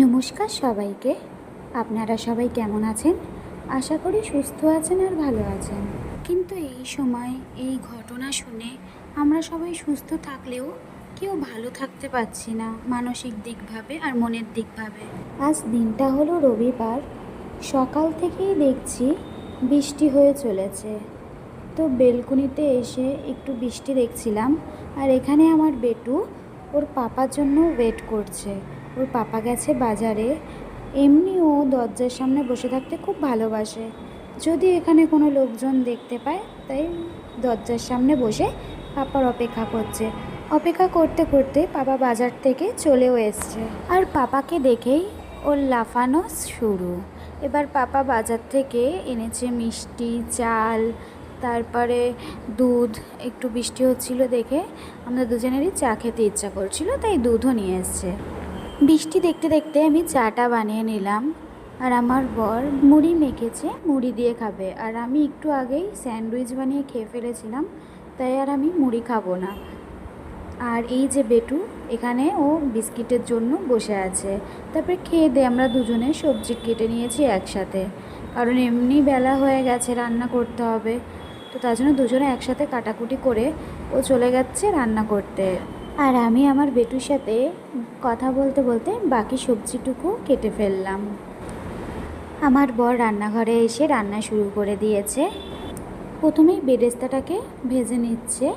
নমস্কার সবাইকে। আপনারা সবাই কেমন আছেন? আশা করি সুস্থ আছেন আর ভালো আছেন। কিন্তু এই সময় এই ঘটনা শুনে আমরা সবাই সুস্থ থাকলেও কেউ ভালো থাকতে পারছি না, মানসিক দিকভাবে আর মনের দিকভাবে। আজ দিনটা হলো রবিবার, সকাল থেকেই দেখছি বৃষ্টি হয়ে চলেছে। তো বেলকনিতে এসে একটু বৃষ্টি দেখছিলাম, আর এখানে আমার বেটু ওর পাপার জন্য ওয়েট করছে। ওর পাপা গেছে বাজারে। এমনি ও দরজার সামনে বসে থাকতে খুব ভালোবাসে, যদি এখানে কোনো লোকজন দেখতে পায়, তাই দরজার সামনে বসে পাপার অপেক্ষা করছে। অপেক্ষা করতে করতে পাপা বাজার থেকে চলেও এসছে, আর পাপাকে দেখেই ওর লাফানো শুরু। এবার পাপা বাজার থেকে এনেছে মিষ্টি, চাল, তারপরে দুধ। একটু বৃষ্টি হচ্ছিল দেখে আমাদের দুজনেরই চা খেতে ইচ্ছা করছিল, তাই দুধও নিয়ে এসছে। বৃষ্টি দেখতে দেখতে আমি চাটা বানিয়ে নিলাম, আর আমার বর মুড়ি মেখেছে, মুড়ি দিয়ে খাবে। আর আমি একটু আগেই স্যান্ডউইচ বানিয়ে খেয়ে ফেলেছিলাম, তাই আর আমি মুড়ি খাবো না। আর এই যে বেটু, এখানে ও বিস্কিটের জন্য বসে আছে। তারপরে খেয়ে দিয়ে আমরা দুজনে সবজি কেটে নিয়েছি একসাথে, কারণ এমনি বেলা হয়ে গেছে, রান্না করতে হবে। তো তার জন্য দুজনে একসাথে কাটাকুটি করে ও চলে যাচ্ছে রান্না করতে, আর আমি আমার বেটুর সাথে কথা বলতে বলতে বাকি সবজিটুকু কেটে ফেললাম। আমার বর রান্নাঘরে এসে রান্না শুরু করে দিয়েছে। প্রথমেই বেরেস্তাটাকে ভেজে নিচ্ছে,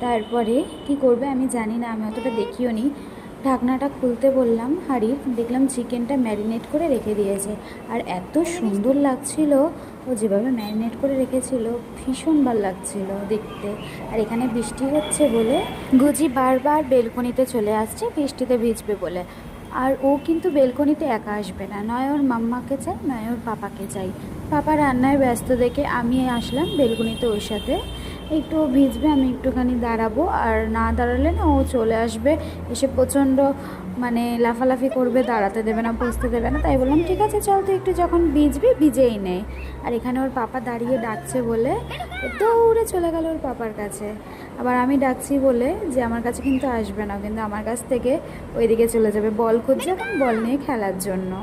তারপরে কি করবে আমি জানি না, আমি অতটা দেখিও নি। ঢাকনাটা খুলতে বললাম হাঁড়ির, দেখলাম চিকেনটা ম্যারিনেট করে রেখে দিয়েছে। আর এত সুন্দর লাগছিল ও যেভাবে ম্যারিনেট করে রেখেছিল, ভীষণ ভালো লাগছিল দেখতে। আর এখানে বৃষ্টি হচ্ছে বলে গুজি বারবার বেলকনিতে চলে আসছে বৃষ্টিতে ভিজবে বলে। আর ও কিন্তু বেলকনিতে একা আসবে না, নয় ওর মাম্মাকে চাই, নয় ওর পাপাকে চাই। পাপা রান্নায় ব্যস্ত দেখে আমি আসলাম বেলকনিতে ওর সাথে। একটু ভিজবে, আমি একটুখানি দাঁড়াবো, আর না দাঁড়ালে না ও চলে আসবে, এসে প্রচণ্ড লাফালাফি করবে, দাঁড়াতে দেবে না, বসতে দেবে না। তাই বললাম ঠিক আছে চল, তো একটু যখন ভিজবি ভিজেই নেই। আর এখানে ওর পাপা দাঁড়িয়ে ডাকছে বলে দৌড়ে চলে গেল ওর পাপার কাছে। আবার আমি ডাকছি বলে যে আমার কাছে কিন্তু আসবে না, কিন্তু আমার কাছ থেকে ওইদিকে চলে যাবে, বল খুঁজছে এখন, বল নিয়ে খেলার জন্য।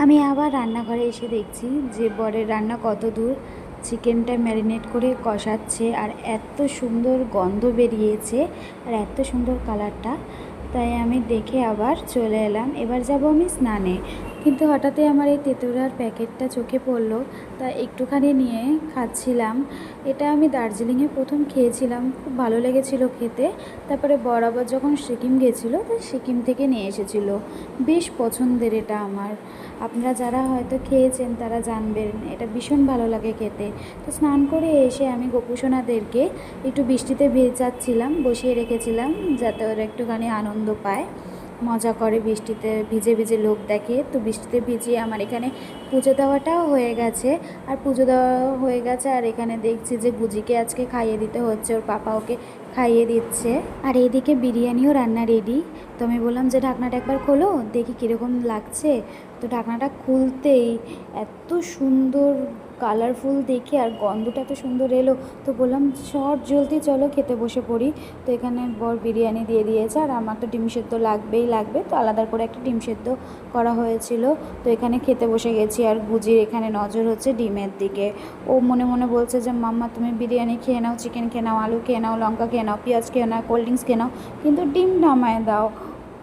আমি আবার রান্নাঘরে এসে দেখছি যে বরের রান্না কত দূর। চিকেনটা ম্যারিনেট করে কষাচ্ছে, আর এত সুন্দর গন্ধ বেরিয়েছে, আর এত সুন্দর কালারটা। তাই আমি দেখে আবার চলে এলাম। এবার যাব আমি স্নানে, কিন্তু হঠাৎই আমার এই তেঁতুলার প্যাকেটটা চোখে পড়লো, তা একটুখানি নিয়ে খাচ্ছিলাম। এটা আমি দার্জিলিংয়ে প্রথম খেয়েছিলাম, খুব ভালো লেগেছিল খেতে। তারপরে বরাবর যখন সিকিম গেছিলো, তো সিকিম থেকে নিয়ে এসেছিলো। বেশ পছন্দের এটা আমার। আপনারা যারা হয়তো খেয়েছেন তারা জানবেন, এটা ভীষণ ভালো লাগে খেতে। তো স্নান করে এসে আমি গোপুসোনাদেরকে একটু বৃষ্টিতে ভেজাচ্ছিলাম, বসিয়ে রেখেছিলাম যাতে ওরা একটুখানি আনন্দ পায়, মজা করে, বৃষ্টিতে ভিজে ভিজে লোক দেখে। তো বৃষ্টিতে ভিজিয়ে আমার এখানে পুজো দেওয়াটাও হয়ে গেছে। আর পুজো দেওয়া হয়ে গেছে, আর এখানে দেখছি যে গুজিকে আজকে খাইয়ে দিতে হচ্ছে, ওর পাপা ওকে খাইয়ে দিচ্ছে। আর এইদিকে বিরিয়ানিও রান্না রেডি। তো আমি বললাম যে ঢাকনাটা একবার খোলো, দেখি কীরকম লাগছে। তো ঢাকনাটা খুলতেই এত সুন্দর কালারফুল দেখে, আর গন্ধটা এত সুন্দর এলো, তো বললাম শর্ট জলদি চলো খেতে বসে পড়ি। তো এখানে বর বিরিয়ানি দিয়ে দিয়েছে, আর আমার তো ডিম সেদ্ধ লাগবেই লাগবে, তো আলাদা করে একটা ডিম সেদ্ধ করা হয়েছিল। তো এখানে খেতে বসে গেছি, আর গুজির এখানে নজর হচ্ছে ডিমের দিকে। ও মনে মনে বলছে যে মাম্মা তুমি বিরিয়ানি খেয়ে নাও, চিকেন খেয়ে নাও, আলু খেয়ে নাও, লঙ্কা খেয়ে নাও, পেঁয়াজ খেয়ে নাও, কোল্ড ড্রিঙ্কস খেয়ে নাও, কিন্তু ডিম নামায় দাও।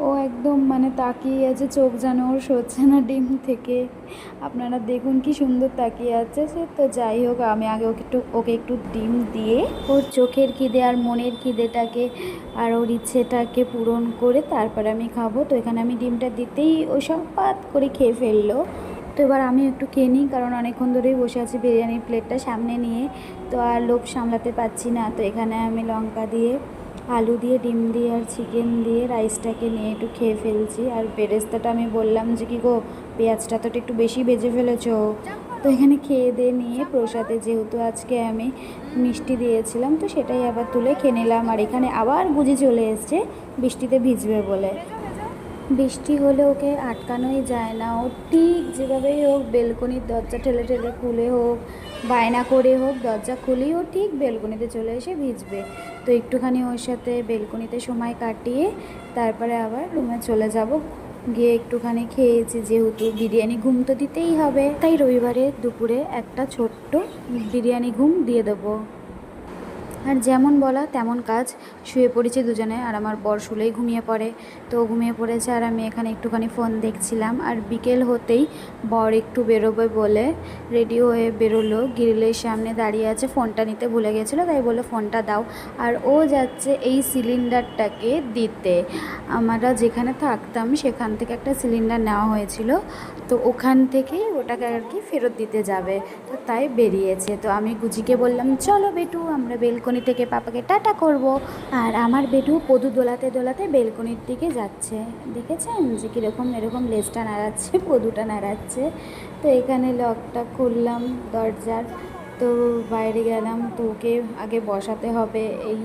ও একদম তাকিয়ে আছে, চোখ যেন ওর সরছে না ডিম থেকে। আপনারা দেখুন কি সুন্দর তাকিয়ে আছে সে। তো যাই হোক, আমি আগে ওকে একটু ডিম দিয়ে ওর চোখের খিদে আর মনের খিদেটাকে আর ওর ইচ্ছেটাকে পূরণ করে তারপরে আমি খাবো। তো এখানে আমি ডিমটা দিতেই ও সব পাত করে খেয়ে ফেললো। তো এবার আমি একটু খেয়ে নিই, কারণ অনেকক্ষণ ধরেই বসে আছি বিরিয়ানির প্লেটটা সামনে নিয়ে, তো আর লোভ সামলাতে পারছি না। তো এখানে আমি লঙ্কা দিয়ে, আলু দিয়ে, ডিম দিয়ে আর চিকেন দিয়ে রাইসটাকে নিয়ে একটু খেয়ে ফেলছি। আর বেরেস্তাটা আমি বললাম যে কী গো, পেঁয়াজটা তো একটু বেশি ভেজে ফেলেছো। তো এখানে খেয়ে দিয়ে নিয়ে প্রসাদে যেহেতু আজকে আমি মিষ্টি দিয়েছিলাম, তো সেটাই আবার তুলে খেয়ে নিলাম। আর এখানে আবার গুজি চলে এসছে বৃষ্টিতে ভিজবে বলে। বৃষ্টি হলে ওকে আটকানোই যায় না, ও ঠিক যেভাবেই হোক বেলকনির দরজা ঠেলে ঠেলে খুলে হোক, বায়না করে হোক দরজা খুলেই ও ঠিক বেলকনিতে চলে এসে ভিজবে। তো একটুখানি ওর সাথে বেলকনিতে সময় কাটিয়ে তারপরে আবার রুমে চলে যাব। গিয়ে একটুখানি খেয়েছি, যেহেতু বিরিয়ানি ঘুম তো দিতেই হবে, তাই রবিবারে দুপুরে একটা ছোট্ট বিরিয়ানি ঘুম দিয়ে দেবো। আর যেমন বলা তেমন কাজ, শুয়ে পড়েছি দুজনে, আর আমার বর শুলেই ঘুমিয়ে পড়ে। তো ঘুমিয়ে পড়েছে আর আমি এখানে একটুখানি ফোন দেখছিলাম। আর বিকেল হতেই বর একটু বেরোবে বলে রেডি হয়ে বেরোলো, গ্রিলের সামনে দাঁড়িয়ে আছে, ফোনটা নিতে ভুলে গেছিলো, তাই বললো ফোনটা দাও। আর ও যাচ্ছে এই সিলিন্ডারটাকে দিতে। আমরা যেখানে থাকতাম সেখান থেকে একটা সিলিন্ডার নেওয়া হয়েছিল, তো ওখান থেকেই ওটাকে আর কি ফেরত দিতে যাবে, তো তাই বেরিয়েছে। তো আমি গুজিকে বললাম চলো বেটু, আমরা বেলকনি থেকে পাপাকে টাটা করব। আর আমার বেটু পদু দোলাতে দোলাতে বেলকনির দিকে যাচ্ছে, দেখেছেন যে কীরকম এরকম লেজটা নাড়াচ্ছে, পদুটা নাড়াচ্ছে। তো এখানে লকটা খুললাম দরজার, তো বাইরে গেলাম, তো ওকে আগে বসাতে হবে এই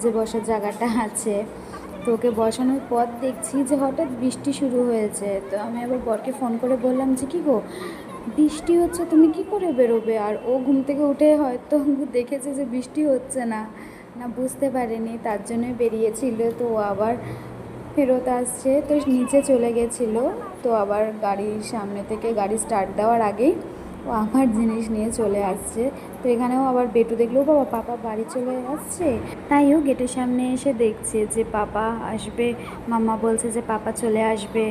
যে বসার জায়গাটা আছে। তো ওকে বসানোর পর দেখছি যে হঠাৎ বৃষ্টি শুরু হয়েছে। তো আমি আবার বরকে ফোন করে বললাম যে কী গো, বৃষ্টি হচ্ছে, তুমি কি করে বেরোবে? আর ও ঘুম থেকে উঠে হয়তো দেখেছে যে বৃষ্টি হচ্ছে না, না বুঝতে পারেনি, তার জন্যই বেরিয়েছিল। তো ও আবার ফেরত আসছে, তো নিচে চলে গেছিলো। তো আবার গাড়ির সামনে থেকে গাড়ি স্টার্ট দেওয়ার আগেই ও আমার জিনিস নিয়ে চলে আসছে। তো এখানেও আবার বেটু দেখলো বাবা পাপা বাড়ি চলে আসছে, তাই ও গেটের সামনে এসে দেখছে যে পাপা আসবে, মাম্মা বলছে যে পাপা চলে আসবে।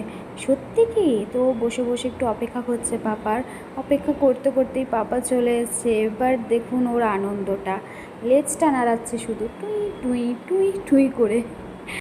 সত্যি কি? তো বসে বসে একটু অপেক্ষা করছে পাপার, অপেক্ষা করতে করতেই পাপা চলে এসছে। এবার দেখুন ওর আনন্দটা, লেজটা নাড়াচ্ছে শুধু টুই টুই টুই টুই করে।